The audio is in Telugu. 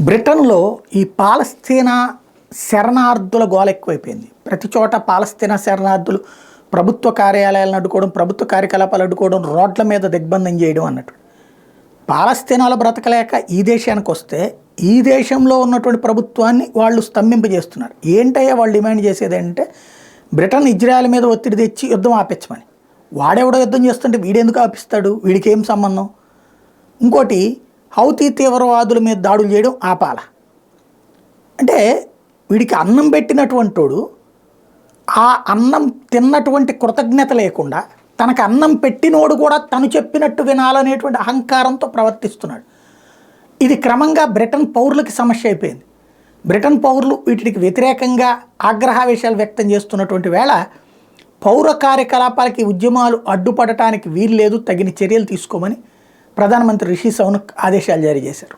బ్రిటన్లో ఈ పాలస్తీనా శరణార్థుల గోల ఎక్కువైపోయింది. ప్రతి చోట పాలస్తీనా శరణార్థులు ప్రభుత్వ కార్యాలయాలను అడ్డుకోవడం, ప్రభుత్వ కార్యకలాపాలు అడ్డుకోవడం, రోడ్ల మీద దిగ్బంధం చేయడం అన్నట్టు. పాలస్తీనాలో బ్రతకలేక ఈ దేశానికి వస్తే ఈ దేశంలో ఉన్నటువంటి ప్రభుత్వాన్ని వాళ్ళు స్తంభింపజేస్తున్నారు. ఏంటయ్యా వాళ్ళు డిమాండ్ చేసేది అంటే బ్రిటన్ ఇజ్రాయెల్ మీద ఒత్తిడి తెచ్చి యుద్ధం ఆపించమని. వాడెవడో యుద్ధం చేస్తుంటే వీడెందుకు ఆపిస్తాడు? వీడికి ఏం సంబంధం? ఇంకోటి, హౌతీ తీవ్రవాదుల మీద దాడులు చేయడం ఆపాల. అంటే వీడికి అన్నం పెట్టినటువంటోడు ఆ అన్నం తిన్నటువంటి కృతజ్ఞత లేకుండా తనకు అన్నం పెట్టినోడు కూడా తను చెప్పినట్టు వినాలనేటువంటి అహంకారంతో ప్రవర్తిస్తున్నాడు. ఇది క్రమంగా బ్రిటన్ పౌరులకి సమస్య అయిపోయింది. బ్రిటన్ పౌరులు వీటికి వ్యతిరేకంగా ఆగ్రహావేశాలు వ్యక్తం చేస్తున్నటువంటి వేళ పౌర కార్యకలాపాలకి, ఉద్యమాలు అడ్డుపడటానికి వీల్లేదు, తగిన చర్యలు తీసుకోమని ప్రధానమంత్రి రిషి సునక్ ఆదేశాలు జారీ చేశారు.